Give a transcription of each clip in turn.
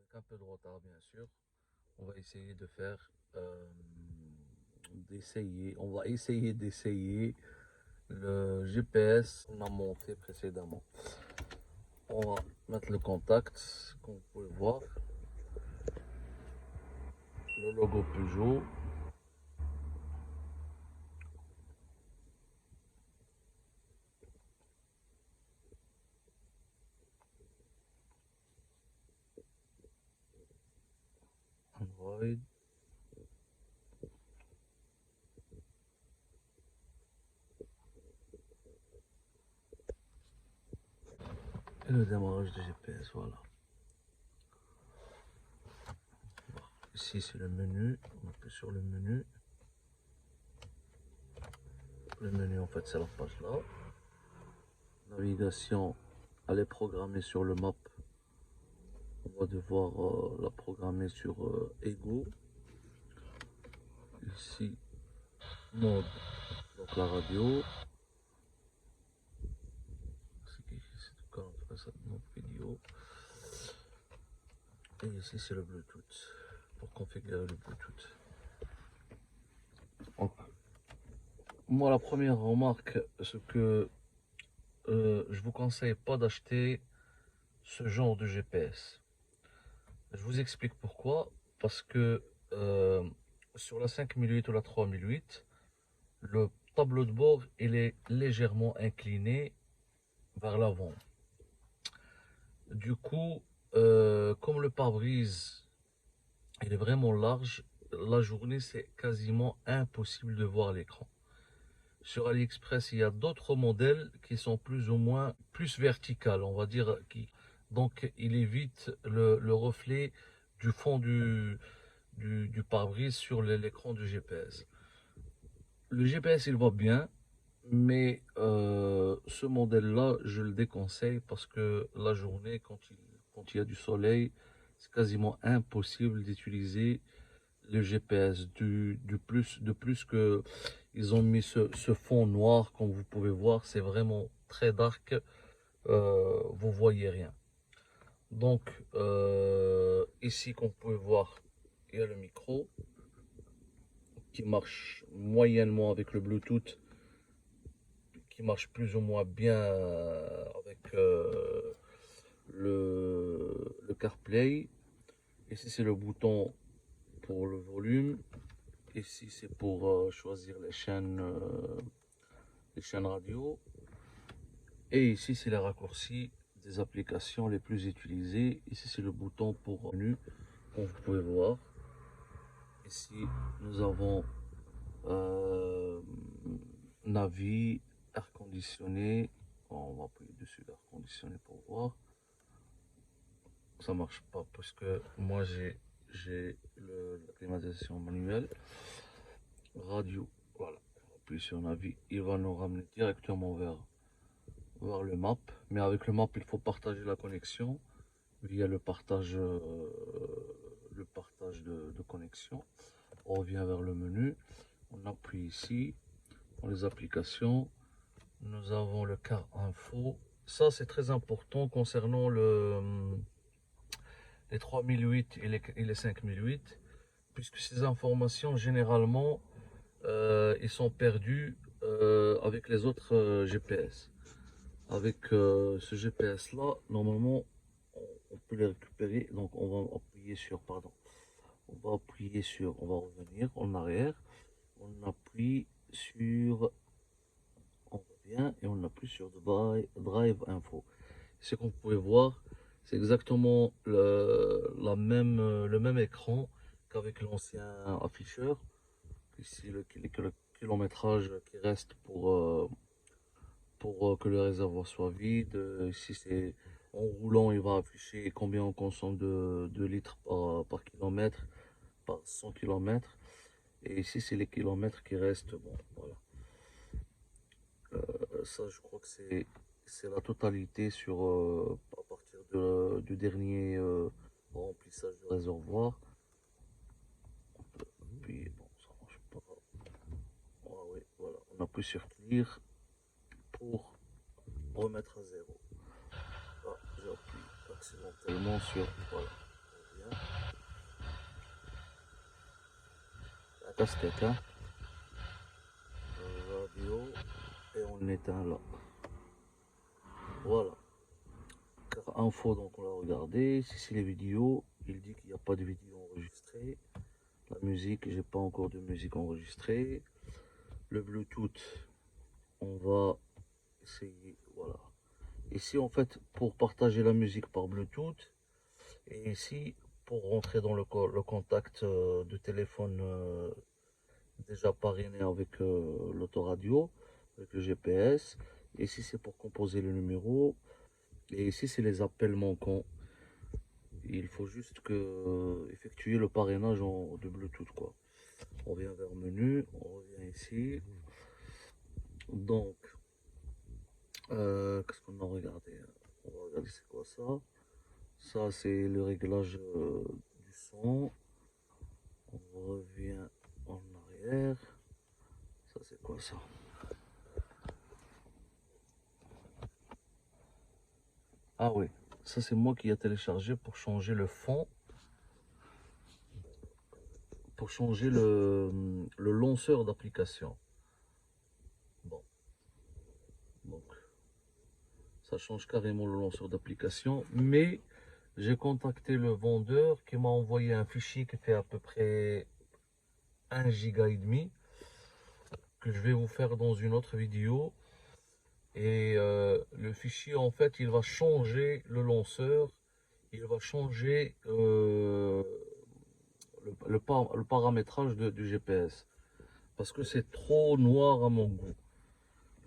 avec un peu de retard bien sûr. On va essayer de faire, on va essayer d'essayer le GPS qu'on a monté précédemment. On va mettre le contact, comme vous pouvez voir, le logo Peugeot. Android. Et le démarrage de GPS, voilà. Ici c'est le menu, on appuie sur le menu. Le menu en fait c'est la page là. Navigation, elle est programmée sur le map. On va devoir la programmer sur Ego. Ici, mode, donc la radio. C'est quand on fait ça, mode vidéo. Et ici c'est le Bluetooth, pour configurer le Bluetooth. Donc, moi la première remarque, c'est que je vous conseille pas d'acheter ce genre de GPS. Je vous explique pourquoi. Parce que sur la 5008 ou la 3008, le tableau de bord il est légèrement incliné vers l'avant. Du coup, comme le pare-brise il est vraiment large, la journée c'est quasiment impossible de voir l'écran. Sur AliExpress, il y a d'autres modèles qui sont plus ou moins plus verticales, on va dire, donc il évite le reflet du fond du pare-brise sur l'écran du GPS. Le GPS il va bien, mais ce modèle-là, je le déconseille parce que la journée, quand il y a du soleil, c'est quasiment impossible d'utiliser le GPS. De plus que ils ont mis ce fond noir, comme vous pouvez voir, c'est vraiment très dark. Vous voyez rien. Donc ici, comme vous pouvez voir, il y a le micro qui marche moyennement avec le Bluetooth, qui marche plus ou moins bien avec le CarPlay. Ici c'est le bouton pour le volume. Ici c'est pour choisir les chaînes radio. Et ici c'est les raccourcis des applications les plus utilisées. Ici c'est le bouton pour menu, comme vous pouvez voir. Ici nous avons Navi, air conditionné. On va appuyer dessus l'air conditionné pour voir. Ça marche pas parce que moi j'ai la climatisation manuelle. Radio, voilà. On appuie sur Navi, il va nous ramener directement vers le map. Mais avec le map, il faut partager la connexion via le partage de connexion. On revient vers le menu. On appuie ici. Dans les applications, nous avons le car info. Ça c'est très important concernant les 3008 et les 5008, puisque ces informations généralement ils sont perdus avec les autres GPS. Avec ce GPS là, normalement on peut les récupérer. Donc on va appuyer sur, pardon, on va revenir en arrière. On appuie sur, on revient et on appuie sur Drive Info. Ce que vous pouvez voir, c'est exactement le même écran qu'avec l'ancien afficheur. Ici le kilométrage qui reste pour que le réservoir soit vide. Ici c'est en roulant, il va afficher combien on consomme de litres par kilomètre, par 100 km. Et ici c'est les kilomètres qui restent. Bon, voilà. Ça je crois que c'est la totalité sur à partir du dernier remplissage du réservoir. Puis bon, ça marche pas. Ah oui, voilà, on appuie sur clear pour remettre à zéro. Ah, j'appuie accidentellement sur, voilà, on casse-tête, hein. Radio, et on éteint là. Voilà. Car info, donc on l'a regardé. Si c'est les vidéos, il dit qu'il n'y a pas de vidéo enregistrée. La musique, j'ai pas encore de musique enregistrée. Le Bluetooth, on va essayer. Voilà. Ici, en fait, pour partager la musique par Bluetooth. Et ici, pour rentrer dans le contact de téléphone déjà parrainé avec l'autoradio, avec le GPS. Ici, c'est pour composer le numéro. Et ici, c'est les appels manquants. Il faut juste effectuer le parrainage de Bluetooth, quoi. On revient vers menu, on revient ici. Donc, qu'est-ce qu'on a regardé? On va regarder c'est quoi ça. Ça, c'est le réglage du son. On revient en arrière. Ça, c'est quoi ça? Ah oui, ça c'est moi qui ai téléchargé pour changer le fond, pour changer le lanceur d'application. Bon, donc ça change carrément le lanceur d'application, mais j'ai contacté le vendeur qui m'a envoyé un fichier qui fait à peu près 1 giga et demi que je vais vous faire dans une autre vidéo. Et le fichier, en fait, il va changer le lanceur, il va changer le paramétrage du GPS. Parce que c'est trop noir à mon goût,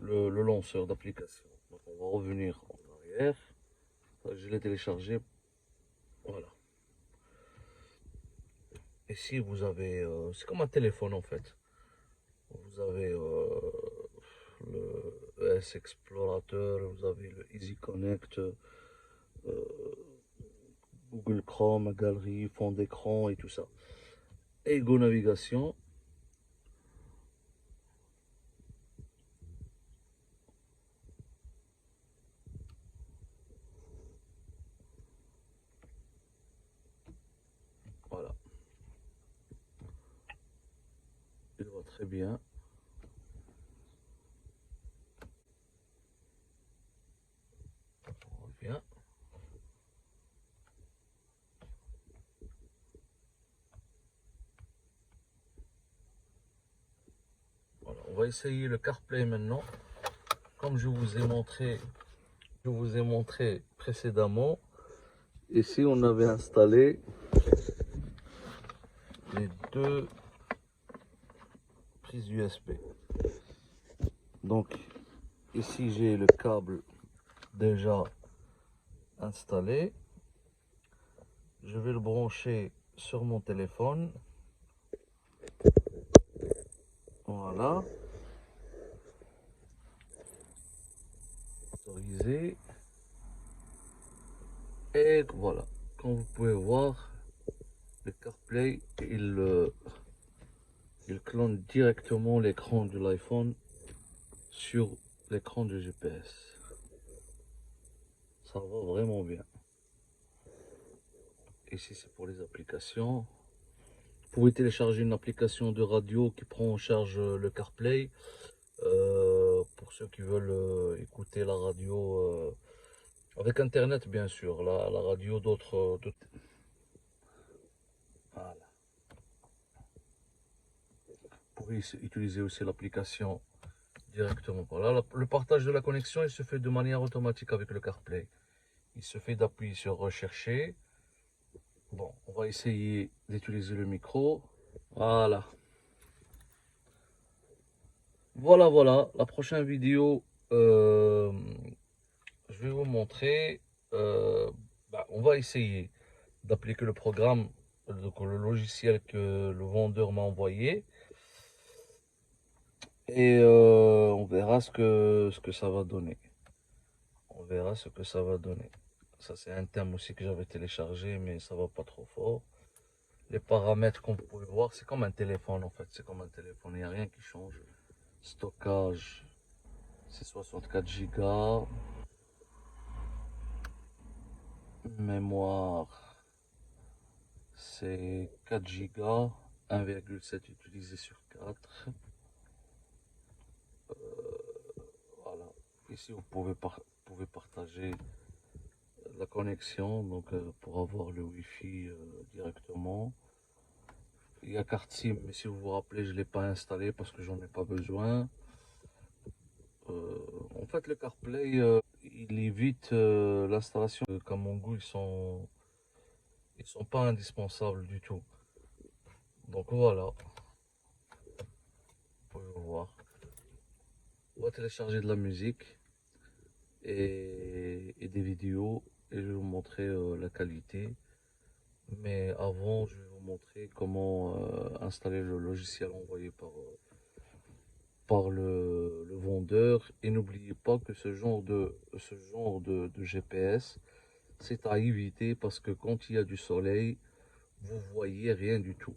le lanceur d'application. Donc on va revenir en arrière. Je l'ai téléchargé. Voilà. Ici, vous avez... c'est comme un téléphone, en fait. Vous avez le ES Explorateur, vous avez le Easy Connect, Google Chrome, galerie, fond d'écran et tout ça. Et Go Navigation. Voilà. Il va très bien. On revient. Voilà. On va essayer le CarPlay maintenant. Comme je vous ai montré précédemment. Ici, on avait installé les deux prises USB. Donc, ici, j'ai le câble déjà installé. Je vais le brancher sur mon téléphone. Voilà. Autoriser. Et voilà. Comme vous pouvez voir, le CarPlay, il clone directement l'écran de l'iPhone sur l'écran du GPS. Ça va vraiment bien. Ici, c'est pour les applications. Vous pouvez télécharger une application de radio qui prend en charge le CarPlay. Pour ceux qui veulent écouter la radio avec Internet, bien sûr. La radio d'autres... Voilà. Vous pouvez utiliser aussi l'application directement. Voilà, le partage de la connexion, il se fait de manière automatique avec le CarPlay. Il se fait d'appuyer sur rechercher. Bon, on va essayer d'utiliser le micro. Voilà. Voilà. La prochaine vidéo, je vais vous montrer. On va essayer d'appliquer le programme, donc le logiciel que le vendeur m'a envoyé. Et on verra ce que ça va donner. On verra ce que ça va donner. Ça, c'est un thème aussi que j'avais téléchargé, mais ça va pas trop fort. Les paramètres qu'on peut voir, c'est comme un téléphone en fait. C'est comme un téléphone, il n'y a rien qui change. Stockage, c'est 64 Go. Mémoire, c'est 4 Go. 1,7 utilisé sur 4. Voilà. Ici, vous pouvez partager la connexion donc, pour avoir le Wi-Fi directement. Il y a carte SIM, mais si vous vous rappelez, je ne l'ai pas installé parce que j'en ai pas besoin. En fait, le CarPlay, il évite l'installation. Kamongo, ils sont pas indispensables du tout. Donc voilà, vous pouvez voir. On va télécharger de la musique et des vidéos et je vais vous montrer la qualité. Mais avant, je vais vous montrer comment installer le logiciel envoyé par le vendeur. Et n'oubliez pas que ce genre de GPS, c'est à éviter parce que quand il y a du soleil, vous voyez rien du tout.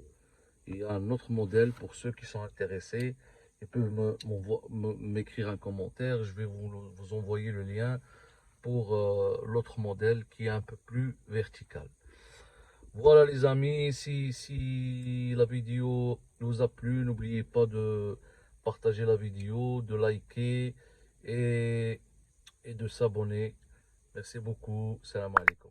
Il y a un autre modèle pour ceux qui sont intéressés. Ils peuvent m'écrire un commentaire. Je vais vous envoyer le lien pour l'autre modèle qui est un peu plus vertical. Voilà les amis, si la vidéo vous a plu, n'oubliez pas de partager la vidéo, de liker et de s'abonner. Merci beaucoup. Salam alaikum.